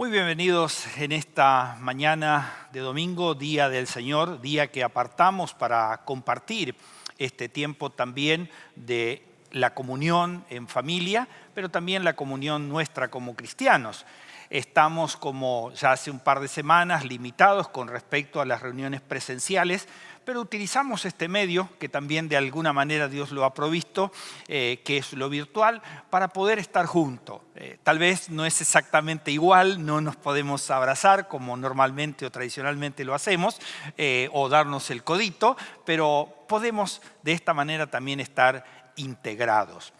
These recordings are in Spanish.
Muy bienvenidos en esta mañana de domingo, Día del Señor, día que apartamos para compartir este tiempo también de la comunión en familia, pero también la comunión nuestra como cristianos. Estamos, como ya hace un par de semanas, limitados con respecto a las reuniones presenciales, pero utilizamos este medio, que también de alguna manera Dios lo ha provisto, que es lo virtual, para poder estar juntos. Tal vez no es exactamente igual, no nos podemos abrazar como normalmente o tradicionalmente lo hacemos, o darnos el codito, pero podemos de esta manera también estar integrados.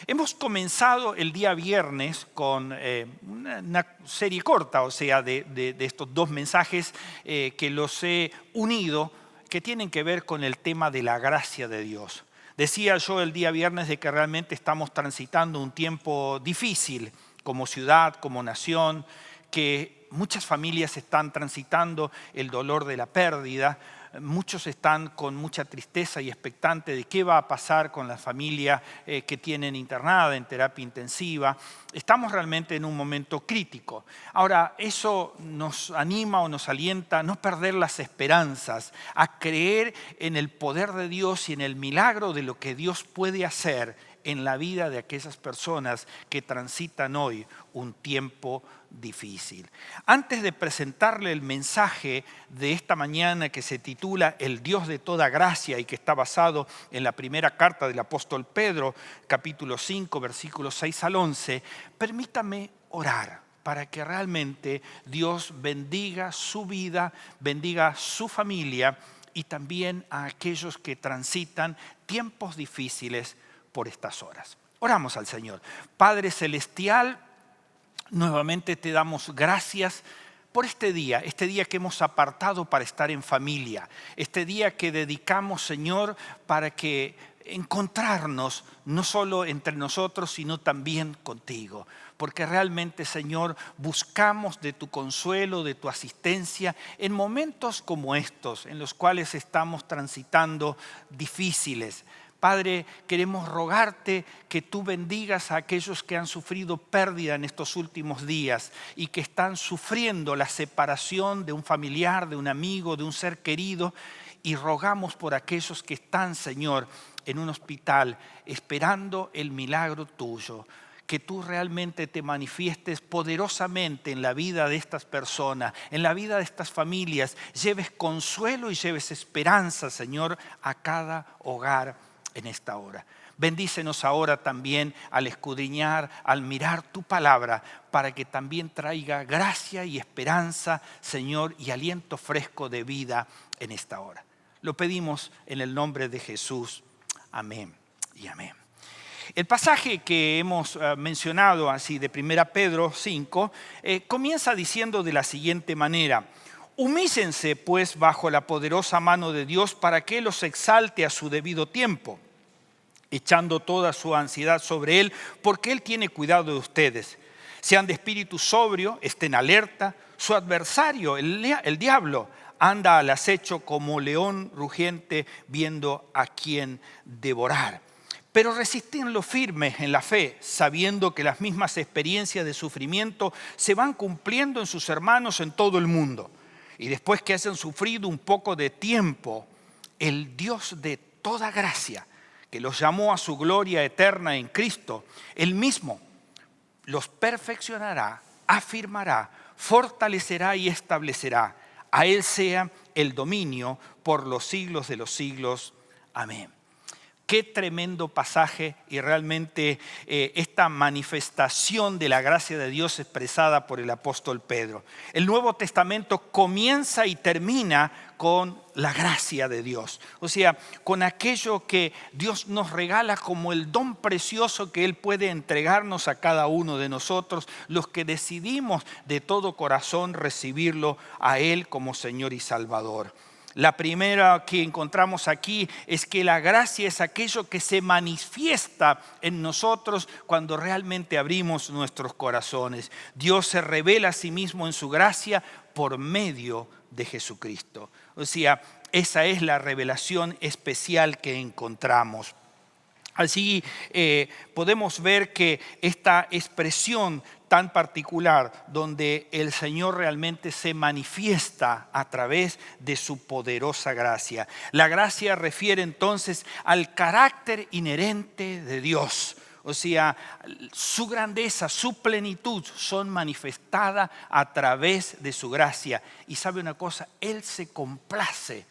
Hemos comenzado el día viernes con una serie corta, o sea, de estos dos mensajes que los he unido, que tienen que ver con el tema de la gracia de Dios. Decía yo el día viernes de que realmente estamos transitando un tiempo difícil como ciudad, como nación, que muchas familias están transitando el dolor de la pérdida. Muchos están con mucha tristeza y expectante de qué va a pasar con la familia que tienen internada en terapia intensiva. Estamos realmente en un momento crítico. Ahora, eso nos anima o nos alienta a no perder las esperanzas, a creer en el poder de Dios y en el milagro de lo que Dios puede hacer en la vida de aquellas personas que transitan hoy un tiempo difícil. Antes de presentarle el mensaje de esta mañana que se titula El Dios de toda gracia y que está basado en la primera carta del apóstol Pedro, capítulo 5, versículos 6 al 11, permítame orar para que realmente Dios bendiga su vida, bendiga su familia y también a aquellos que transitan tiempos difíciles por estas horas. Oramos al Señor. Padre Celestial, nuevamente te damos gracias por este día que hemos apartado para estar en familia, este día que dedicamos, Señor, para que encontrarnos no solo entre nosotros, sino también contigo. Porque realmente, Señor, buscamos de tu consuelo, de tu asistencia en momentos como estos, en los cuales estamos transitando difíciles. Padre, queremos rogarte que tú bendigas a aquellos que han sufrido pérdida en estos últimos días y que están sufriendo la separación de un familiar, de un amigo, de un ser querido. Y rogamos por aquellos que están, Señor, en un hospital esperando el milagro tuyo. Que tú realmente te manifiestes poderosamente en la vida de estas personas, en la vida de estas familias. Lleves consuelo y lleves esperanza, Señor, a cada hogar en esta hora. Bendícenos ahora también al escudriñar, al mirar tu palabra, para que también traiga gracia y esperanza, Señor, y aliento fresco de vida en esta hora. Lo pedimos en el nombre de Jesús. Amén y amén. El pasaje que hemos mencionado así de 1 Pedro 5 comienza diciendo de la siguiente manera: humíllense pues bajo la poderosa mano de Dios para que Él los exalte a su debido tiempo, echando toda su ansiedad sobre Él, porque Él tiene cuidado de ustedes. Sean de espíritu sobrio, estén alerta. Su adversario, el diablo, anda al acecho como león rugiente viendo a quién devorar. Pero resistíanlo firmes en la fe, sabiendo que las mismas experiencias de sufrimiento se van cumpliendo en sus hermanos en todo el mundo. Y después que hayan sufrido un poco de tiempo, el Dios de toda gracia, que los llamó a su gloria eterna en Cristo, Él mismo los perfeccionará, afirmará, fortalecerá y establecerá. A Él sea el dominio por los siglos de los siglos. Amén. Qué tremendo pasaje y realmente esta manifestación de la gracia de Dios expresada por el apóstol Pedro. El Nuevo Testamento comienza y termina con la gracia de Dios. O sea, con aquello que Dios nos regala como el don precioso que Él puede entregarnos a cada uno de nosotros, los que decidimos de todo corazón recibirlo a Él como Señor y Salvador. La primera que encontramos aquí es que la gracia es aquello que se manifiesta en nosotros cuando realmente abrimos nuestros corazones. Dios se revela a sí mismo en su gracia por medio de Jesucristo. O sea, esa es la revelación especial que encontramos. Así podemos ver que esta expresión tan particular donde el Señor realmente se manifiesta a través de su poderosa gracia. La gracia refiere entonces al carácter inherente de Dios. O sea, su grandeza, su plenitud son manifestadas a través de su gracia. Y sabe una cosa, Él se complace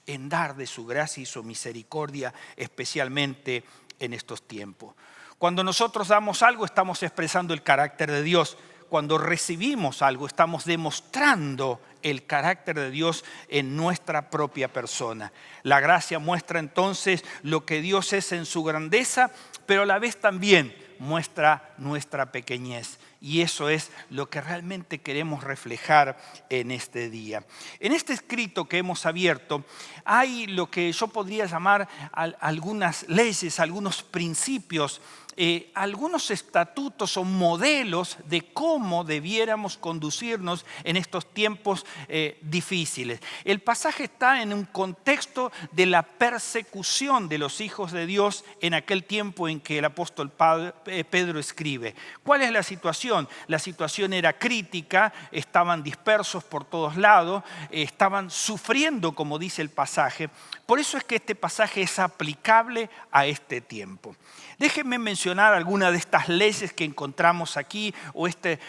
en dar de su gracia y su misericordia, especialmente en estos tiempos. Cuando nosotros damos algo, estamos expresando el carácter de Dios. Cuando recibimos algo, estamos demostrando el carácter de Dios en nuestra propia persona. La gracia muestra entonces lo que Dios es en su grandeza, pero a la vez también muestra nuestra pequeñez. Y eso es lo que realmente queremos reflejar en este día. En este escrito que hemos abierto hay lo que yo podría llamar algunas leyes, algunos principios, algunos estatutos o modelos de cómo debiéramos conducirnos en estos tiempos difíciles. El pasaje está en un contexto de la persecución de los hijos de Dios en aquel tiempo en que el apóstol Pedro escribe. ¿Cuál es la situación? La situación era crítica, estaban dispersos por todos lados, estaban sufriendo, como dice el pasaje. Por eso es que este pasaje es aplicable a este tiempo. Déjenme mencionar algunas de estas leyes que encontramos aquí, o este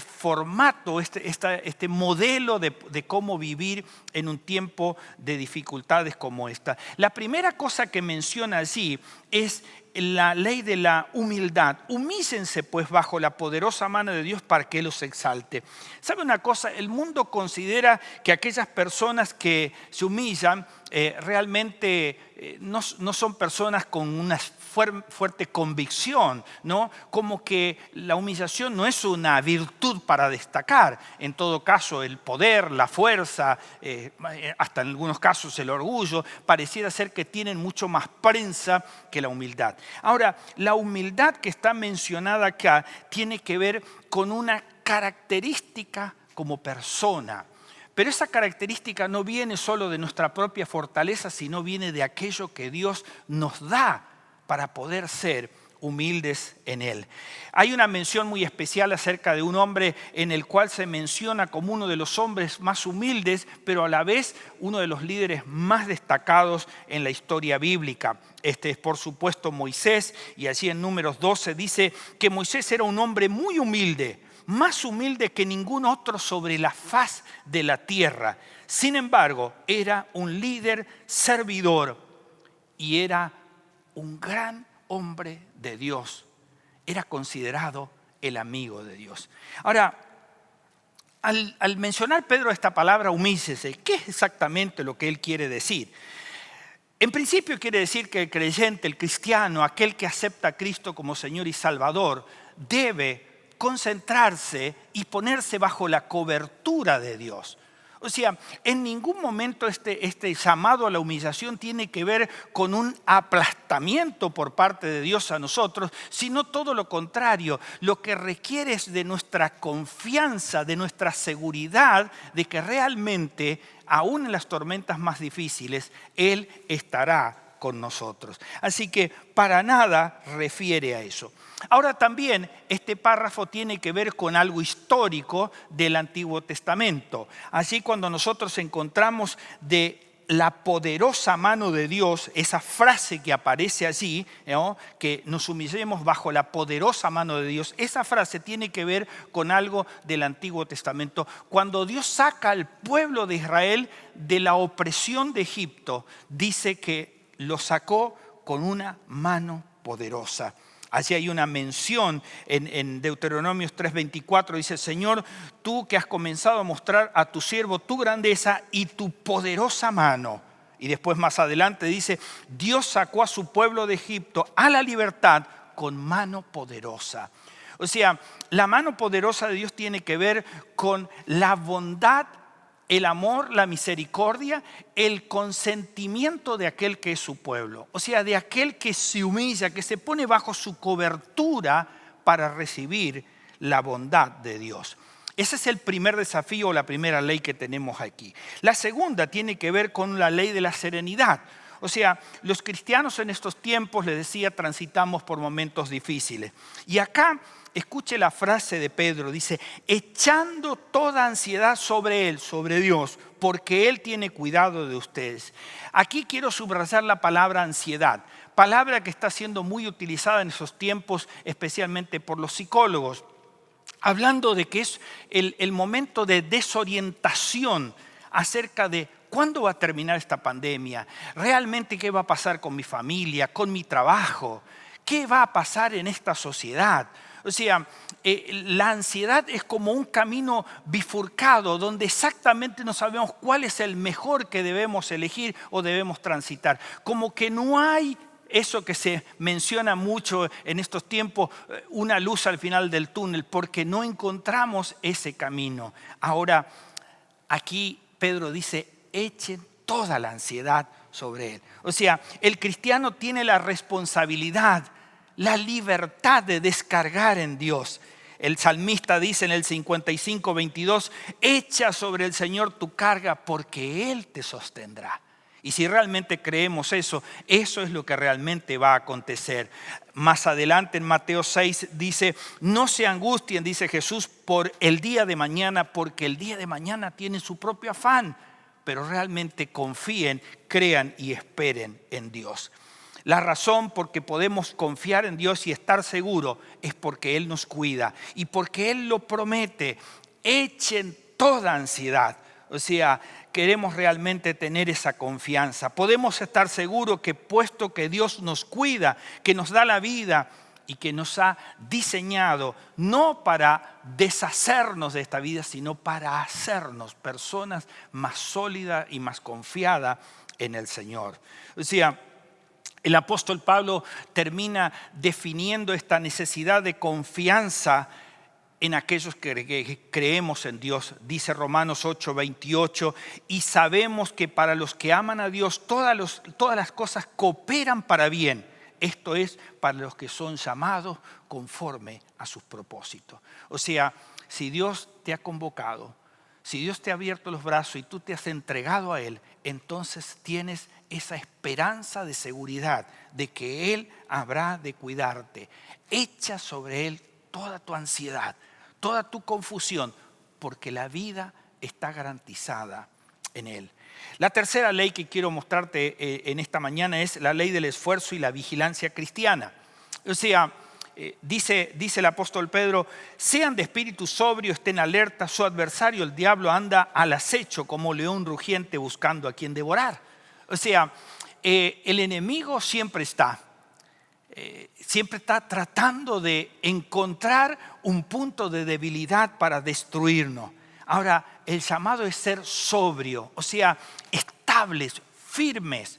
formato, este modelo de cómo vivir en un tiempo de dificultades como esta. La primera cosa que menciona allí es la ley de la humildad. Humíllense pues bajo la poderosa mano de Dios para que Él los exalte. ¿Sabe una cosa? El mundo considera que aquellas personas que se humillan realmente no son personas con una fuerte convicción, ¿no? Como que la humillación no es una virtud para destacar. En todo caso, el poder, la fuerza, hasta en algunos casos el orgullo, pareciera ser que tienen mucho más prensa que la humildad. Ahora, la humildad que está mencionada acá tiene que ver con una característica como persona. Pero esa característica no viene solo de nuestra propia fortaleza, sino viene de aquello que Dios nos da para poder ser humildes en Él. Hay una mención muy especial acerca de un hombre en el cual se menciona como uno de los hombres más humildes, pero a la vez uno de los líderes más destacados en la historia bíblica. Este es por supuesto Moisés, y allí en Números 12 dice que Moisés era un hombre muy humilde, más humilde que ningún otro sobre la faz de la tierra. Sin embargo, era un líder servidor y era un gran hombre de Dios. Era considerado el amigo de Dios. Ahora, al mencionar Pedro esta palabra humíllese, ¿qué es exactamente lo que él quiere decir? En principio quiere decir que el creyente, el cristiano, aquel que acepta a Cristo como Señor y Salvador, debe concentrarse y ponerse bajo la cobertura de Dios. O sea, en ningún momento este llamado a la humillación tiene que ver con un aplastamiento por parte de Dios a nosotros, sino todo lo contrario. Lo que requiere es de nuestra confianza, de nuestra seguridad de que realmente, aún en las tormentas más difíciles, Él estará con nosotros. Así que para nada refiere a eso. Ahora también este párrafo tiene que ver con algo histórico del Antiguo Testamento. Así cuando nosotros encontramos de la poderosa mano de Dios, esa frase que aparece allí, ¿no? Que nos humillemos bajo la poderosa mano de Dios, esa frase tiene que ver con algo del Antiguo Testamento. Cuando Dios saca al pueblo de Israel de la opresión de Egipto, dice que lo sacó con una mano poderosa. Allí hay una mención en Deuteronomio 3:24, dice: Señor, tú que has comenzado a mostrar a tu siervo tu grandeza y tu poderosa mano. Y después más adelante dice: Dios sacó a su pueblo de Egipto a la libertad con mano poderosa. O sea, la mano poderosa de Dios tiene que ver con la bondad, el amor, la misericordia, el consentimiento de aquel que es su pueblo. O sea, de aquel que se humilla, que se pone bajo su cobertura para recibir la bondad de Dios. Ese es el primer desafío, la primera ley que tenemos aquí. La segunda tiene que ver con la ley de la serenidad. O sea, los cristianos en estos tiempos, les decía, transitamos por momentos difíciles. Y acá, escuche la frase de Pedro, dice, echando toda ansiedad sobre Él, sobre Dios, porque Él tiene cuidado de ustedes. Aquí quiero subrayar la palabra ansiedad, palabra que está siendo muy utilizada en esos tiempos, especialmente por los psicólogos, hablando de que es el momento de desorientación acerca de cuándo va a terminar esta pandemia, realmente qué va a pasar con mi familia, con mi trabajo, qué va a pasar en esta sociedad. O sea, la ansiedad es como un camino bifurcado donde exactamente no sabemos cuál es el mejor que debemos elegir o debemos transitar. Como que no hay eso que se menciona mucho en estos tiempos, una luz al final del túnel, porque no encontramos ese camino. Ahora, aquí Pedro dice, echen toda la ansiedad sobre Él. O sea, el cristiano tiene la responsabilidad, la libertad de descargar en Dios. El salmista dice en el 55:22, echa sobre el Señor tu carga porque Él te sostendrá. Y si realmente creemos eso, eso es lo que realmente va a acontecer. Más adelante en Mateo 6 dice, no se angustien, dice Jesús, por el día de mañana, porque el día de mañana tiene su propio afán. Pero realmente confíen, crean y esperen en Dios. La razón por que podemos confiar en Dios y estar seguros es porque Él nos cuida y porque Él lo promete. Echen toda ansiedad. O sea, queremos realmente tener esa confianza. Podemos estar seguros que puesto que Dios nos cuida, que nos da la vida y que nos ha diseñado no para deshacernos de esta vida, sino para hacernos personas más sólidas y más confiadas en el Señor. O sea, el apóstol Pablo termina definiendo esta necesidad de confianza en aquellos que creemos en Dios. Dice Romanos 8:28, y sabemos que para los que aman a Dios todas las cosas cooperan para bien. Esto es para los que son llamados conforme a sus propósitos. O sea, si Dios te ha convocado, si Dios te ha abierto los brazos y tú te has entregado a Él, entonces tienes esa esperanza de seguridad de que Él habrá de cuidarte. Echa sobre Él toda tu ansiedad, toda tu confusión, porque la vida está garantizada en Él. La tercera ley que quiero mostrarte en esta mañana es la ley del esfuerzo y la vigilancia cristiana. O sea, dice el apóstol Pedro, sean de espíritu sobrio, estén alerta, su adversario el diablo anda al acecho como león rugiente buscando a quien devorar. O sea, el enemigo siempre está tratando de encontrar un punto de debilidad para destruirnos. Ahora, el llamado es ser sobrio, o sea, estables, firmes,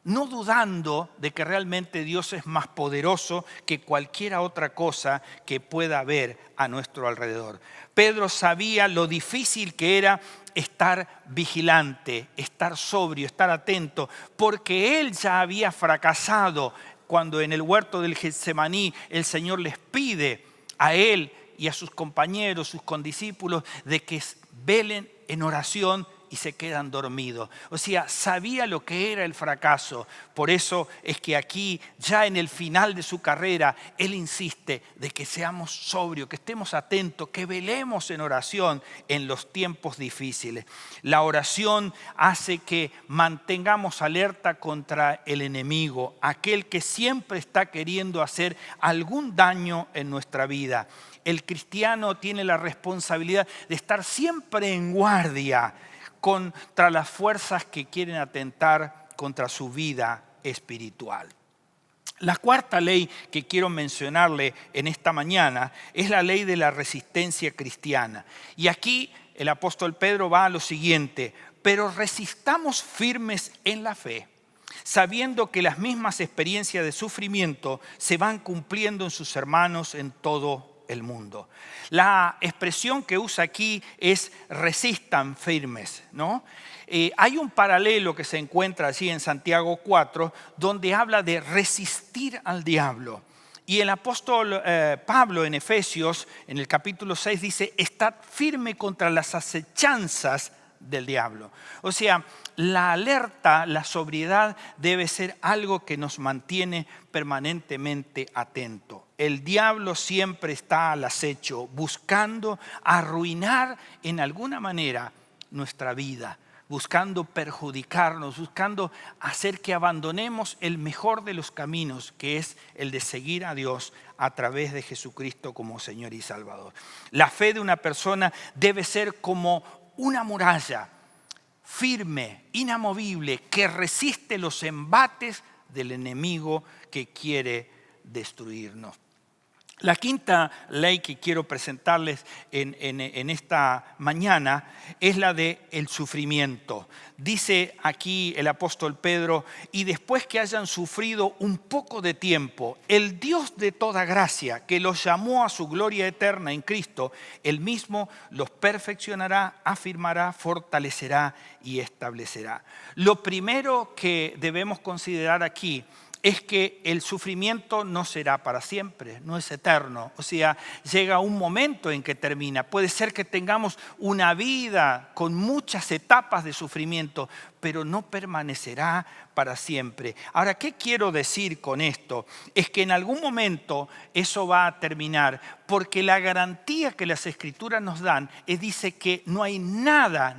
no dudando de que realmente Dios es más poderoso que cualquier otra cosa que pueda haber a nuestro alrededor. Pedro sabía lo difícil que era estar vigilante, estar sobrio, estar atento, porque él ya había fracasado cuando en el huerto del Getsemaní el Señor les pide a él y a sus compañeros, sus condiscípulos, de que velen en oración y se quedan dormidos. O sea, sabía lo que era el fracaso. Por eso es que aquí, ya en el final de su carrera, él insiste de que seamos sobrios, que estemos atentos, que velemos en oración en los tiempos difíciles. La oración hace que mantengamos alerta contra el enemigo, aquel que siempre está queriendo hacer algún daño en nuestra vida. El cristiano tiene la responsabilidad de estar siempre en guardia contra las fuerzas que quieren atentar contra su vida espiritual. La cuarta ley que quiero mencionarle en esta mañana es la ley de la resistencia cristiana. Y aquí el apóstol Pedro va a lo siguiente, pero resistamos firmes en la fe, sabiendo que las mismas experiencias de sufrimiento se van cumpliendo en sus hermanos en todo el mundo. La expresión que usa aquí es resistan firmes, ¿no? Hay un paralelo que se encuentra allí en Santiago 4, donde habla de resistir al diablo. Y el apóstol Pablo en Efesios, en el capítulo 6, dice, estad firme contra las acechanzas del diablo. O sea, la alerta, la sobriedad debe ser algo que nos mantiene permanentemente atento. El diablo siempre está al acecho, buscando arruinar en alguna manera nuestra vida, buscando perjudicarnos, buscando hacer que abandonemos el mejor de los caminos, que es el de seguir a Dios a través de Jesucristo como Señor y Salvador. La fe de una persona debe ser como una muralla firme, inamovible, que resiste los embates del enemigo que quiere destruirnos. La quinta ley que quiero presentarles en esta mañana es la del sufrimiento. Dice aquí el apóstol Pedro: y después que hayan sufrido un poco de tiempo, el Dios de toda gracia, que los llamó a su gloria eterna en Cristo, Él mismo los perfeccionará, afirmará, fortalecerá y establecerá. Lo primero que debemos considerar aquí es que el sufrimiento no será para siempre, no es eterno. O sea, llega un momento en que termina. Puede ser que tengamos una vida con muchas etapas de sufrimiento, pero no permanecerá para siempre. Ahora, ¿qué quiero decir con esto? Es que en algún momento eso va a terminar, porque la garantía que las Escrituras nos dan dice que no hay nada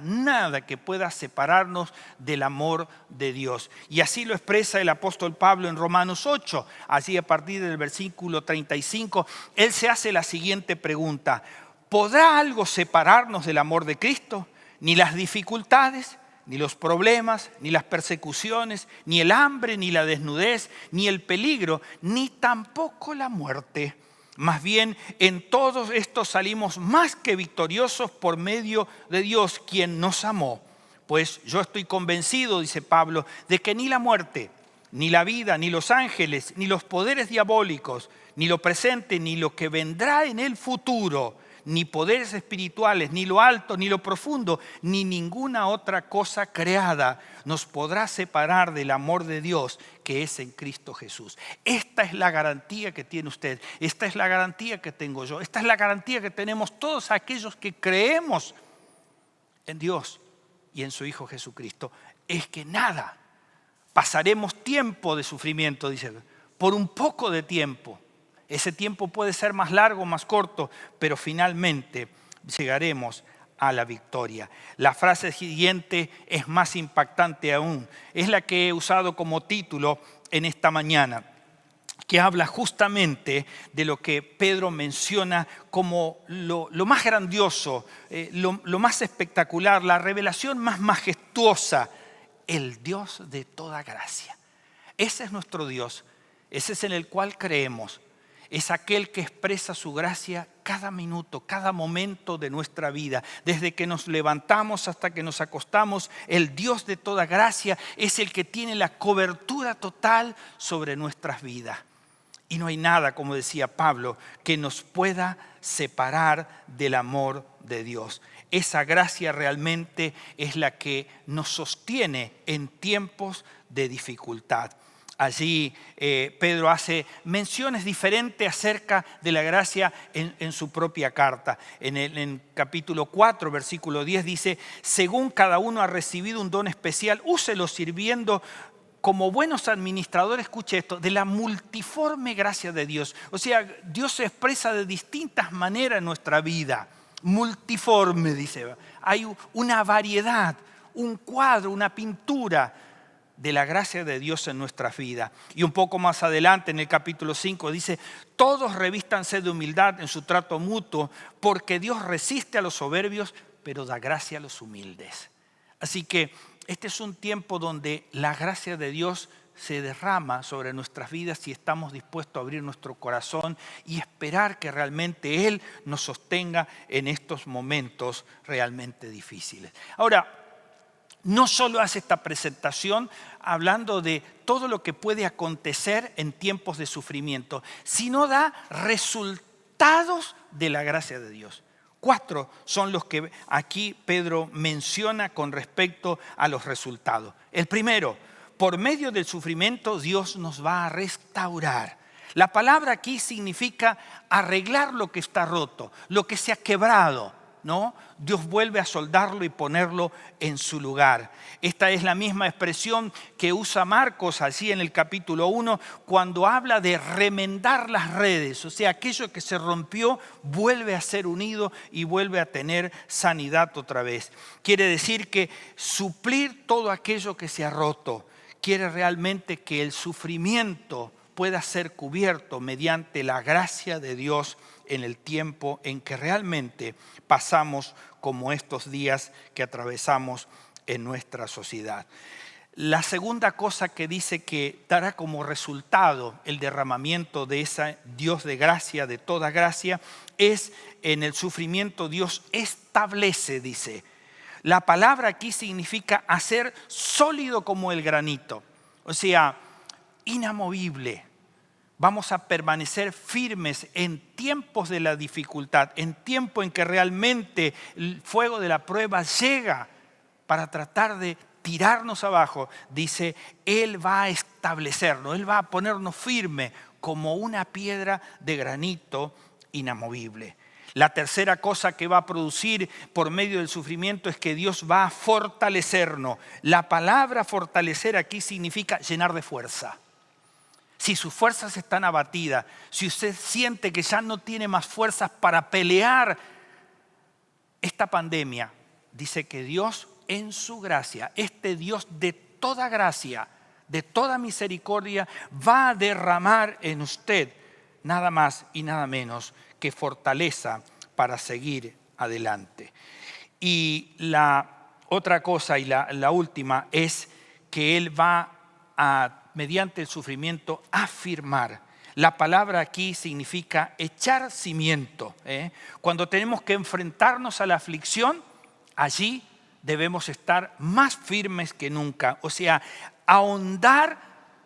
que pueda separarnos del amor de Dios. Y así lo expresa el apóstol Pablo en Romanos 8, así a partir del versículo 35, él se hace la siguiente pregunta: ¿podrá algo separarnos del amor de Cristo? Ni las dificultades, ni los problemas, ni las persecuciones, ni el hambre, ni la desnudez, ni el peligro, ni tampoco la muerte. Más bien, en todos estos salimos más que victoriosos por medio de Dios, quien nos amó. Pues yo estoy convencido, dice Pablo, de que ni la muerte, ni la vida, ni los ángeles, ni los poderes diabólicos, ni lo presente, ni lo que vendrá en el futuro, ni poderes espirituales, ni lo alto, ni lo profundo, ni ninguna otra cosa creada nos podrá separar del amor de Dios que es en Cristo Jesús. Esta es la garantía que tiene usted, esta es la garantía que tengo yo, esta es la garantía que tenemos todos aquellos que creemos en Dios y en su Hijo Jesucristo. Es que nada, pasaremos tiempo de sufrimiento, dice, por un poco de tiempo. Ese tiempo puede ser más largo o más corto, pero finalmente llegaremos a la victoria. La frase siguiente es más impactante aún. Es la que he usado como título en esta mañana, que habla justamente de lo que Pedro menciona como lo más grandioso, lo más espectacular, la revelación más majestuosa: el Dios de toda gracia. Ese es nuestro Dios, ese es en el cual creemos. Es aquel que expresa su gracia cada minuto, cada momento de nuestra vida. Desde que nos levantamos hasta que nos acostamos, el Dios de toda gracia es el que tiene la cobertura total sobre nuestras vidas. Y no hay nada, como decía Pablo, que nos pueda separar del amor de Dios. Esa gracia realmente es la que nos sostiene en tiempos de dificultad. Allí Pedro hace menciones diferentes acerca de la gracia en su propia carta. En capítulo 4, versículo 10 dice: según cada uno ha recibido un don especial, úselo sirviendo como buenos administradores, escuche esto, de la multiforme gracia de Dios. O sea, Dios se expresa de distintas maneras en nuestra vida. Multiforme, dice. Hay una variedad, un cuadro, una pintura de la gracia de Dios en nuestras vidas. Y un poco más adelante, en el capítulo 5, dice: todos revístanse de humildad en su trato mutuo, porque Dios resiste a los soberbios, pero da gracia a los humildes. Así que este es un tiempo donde la gracia de Dios se derrama sobre nuestras vidas si estamos dispuestos a abrir nuestro corazón y esperar que realmente Él nos sostenga en estos momentos realmente difíciles. Ahora, no solo hace esta presentación hablando de todo lo que puede acontecer en tiempos de sufrimiento, sino da resultados de la gracia de Dios. 4 son los que aquí Pedro menciona con respecto a los resultados. El primero: por medio del sufrimiento Dios nos va a restaurar. La palabra aquí significa arreglar lo que está roto, lo que se ha quebrado. ¿no? Dios vuelve a soldarlo y ponerlo en su lugar. Esta es la misma expresión que usa Marcos allí en el capítulo 1 cuando habla de remendar las redes. O sea, aquello que se rompió vuelve a ser unido y vuelve a tener sanidad otra vez. Quiere decir que suplir todo aquello que se ha roto. Quiere realmente que el sufrimiento pueda ser cubierto mediante la gracia de Dios en el tiempo en que realmente pasamos como estos días que atravesamos en nuestra sociedad. La segunda cosa que dice que dará como resultado el derramamiento de ese Dios de gracia, de toda gracia, es en el sufrimiento Dios establece, dice. La palabra aquí significa hacer sólido como el granito, o sea, inamovible. Vamos a permanecer firmes en tiempos de la dificultad, en tiempo en que realmente el fuego de la prueba llega para tratar de tirarnos abajo. Dice, Él va a establecernos, Él va a ponernos firme como una piedra de granito inamovible. La tercera cosa que va a producir por medio del sufrimiento es que Dios va a fortalecernos. La palabra fortalecer aquí significa llenar de fuerza. Si sus fuerzas están abatidas, si usted siente que ya no tiene más fuerzas para pelear esta pandemia, dice que Dios en su gracia, este Dios de toda gracia, de toda misericordia, va a derramar en usted nada más y nada menos que fortaleza para seguir adelante. Y la otra cosa y la última es que Él va a mediante el sufrimiento, afirmar. La palabra aquí significa echar cimiento. Cuando tenemos que enfrentarnos a la aflicción, allí debemos estar más firmes que nunca. O sea, ahondar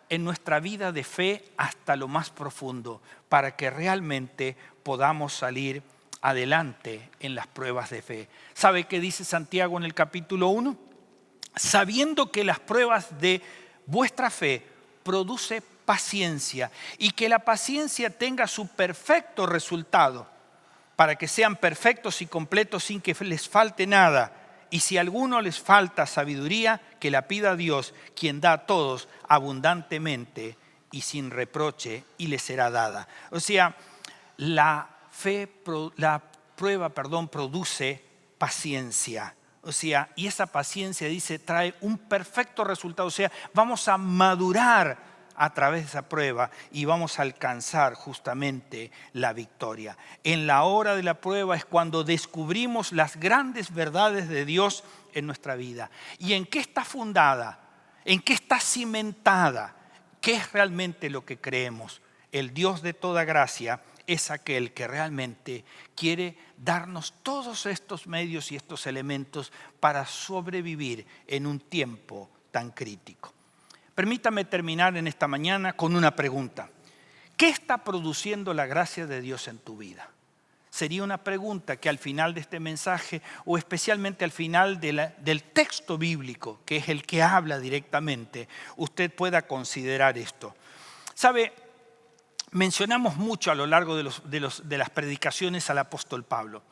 en nuestra vida de fe hasta lo más profundo para que realmente podamos salir adelante en las pruebas de fe. ¿Sabe qué dice Santiago en el capítulo 1? Sabiendo que las pruebas de vuestra fe produce paciencia y que la paciencia tenga su perfecto resultado para que sean perfectos y completos sin que les falte nada. Y si a alguno les falta sabiduría, que la pida a Dios, quien da a todos abundantemente y sin reproche, y le será dada. O sea, la prueba produce paciencia. O sea, y esa paciencia, dice, trae un perfecto resultado. O sea, vamos a madurar a través de esa prueba y vamos a alcanzar justamente la victoria. En la hora de la prueba es cuando descubrimos las grandes verdades de Dios en nuestra vida. ¿Y en qué está fundada? ¿En qué está cimentada? ¿Qué es realmente lo que creemos? El Dios de toda gracia es aquel que realmente quiere darnos todos estos medios y estos elementos para sobrevivir en un tiempo tan crítico. Permítame terminar en esta mañana con una pregunta. ¿Qué está produciendo la gracia de Dios en tu vida? Sería una pregunta que al final de este mensaje, o especialmente al final del texto bíblico, que es el que habla directamente, usted pueda considerar esto. ¿Sabe? Mencionamos mucho a lo largo de las predicaciones al apóstol Pablo.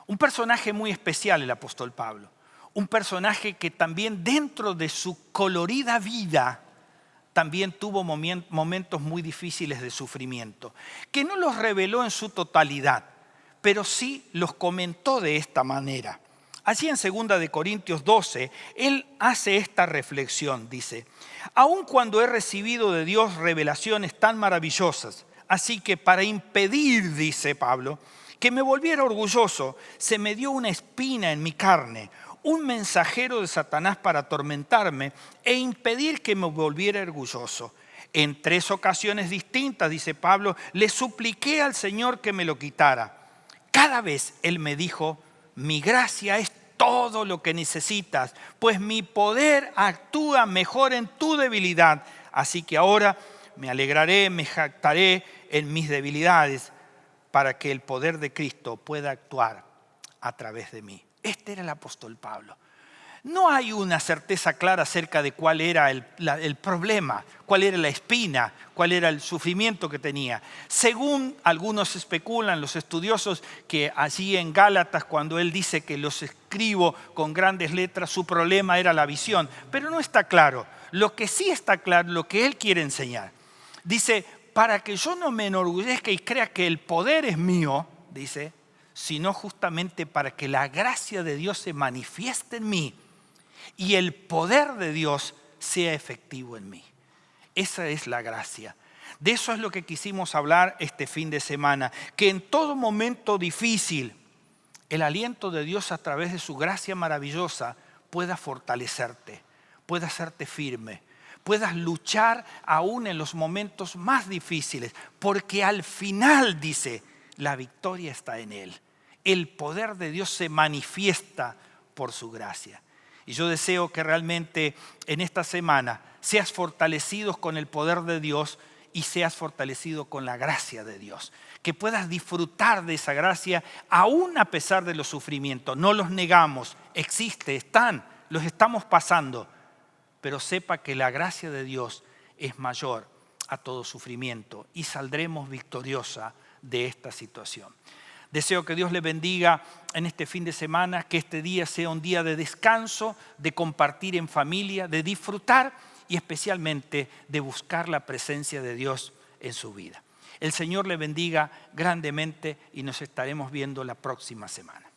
Un personaje muy especial, el apóstol Pablo. Un personaje que también dentro de su colorida vida también tuvo momentos muy difíciles de sufrimiento, que no los reveló en su totalidad, pero sí los comentó de esta manera. Allí en 2 de Corintios 12, él hace esta reflexión, dice: aun cuando he recibido de Dios revelaciones tan maravillosas, así que para impedir, dice Pablo, que me volviera orgulloso, se me dio una espina en mi carne, un mensajero de Satanás para atormentarme e impedir que me volviera orgulloso. En 3 ocasiones distintas, dice Pablo, le supliqué al Señor que me lo quitara. Cada vez Él me dijo: mi gracia es todo lo que necesitas, pues mi poder actúa mejor en tu debilidad. Así que ahora me alegraré, me jactaré en mis debilidades, para que el poder de Cristo pueda actuar a través de mí. Este era el apóstol Pablo. No hay una certeza clara acerca de cuál era el problema, cuál era la espina, cuál era el sufrimiento que tenía. Según algunos especulan, los estudiosos, que allí en Gálatas, cuando él dice que los escribo con grandes letras, su problema era la visión. Pero no está claro. Lo que sí está claro, lo que él quiere enseñar. Dice, para que yo no me enorgullezca y crea que el poder es mío, dice, sino justamente para que la gracia de Dios se manifieste en mí y el poder de Dios sea efectivo en mí. Esa es la gracia. De eso es lo que quisimos hablar este fin de semana, que en todo momento difícil, el aliento de Dios a través de su gracia maravillosa pueda fortalecerte, pueda hacerte firme, puedas luchar aún en los momentos más difíciles, porque al final, dice, la victoria está en Él. El poder de Dios se manifiesta por su gracia. Y yo deseo que realmente en esta semana seas fortalecido con el poder de Dios y seas fortalecido con la gracia de Dios. Que puedas disfrutar de esa gracia aún a pesar de los sufrimientos. No los negamos, existe, están, los estamos pasando. Pero sepa que la gracia de Dios es mayor a todo sufrimiento y saldremos victoriosa de esta situación. Deseo que Dios le bendiga en este fin de semana, que este día sea un día de descanso, de compartir en familia, de disfrutar y especialmente de buscar la presencia de Dios en su vida. El Señor le bendiga grandemente y nos estaremos viendo la próxima semana.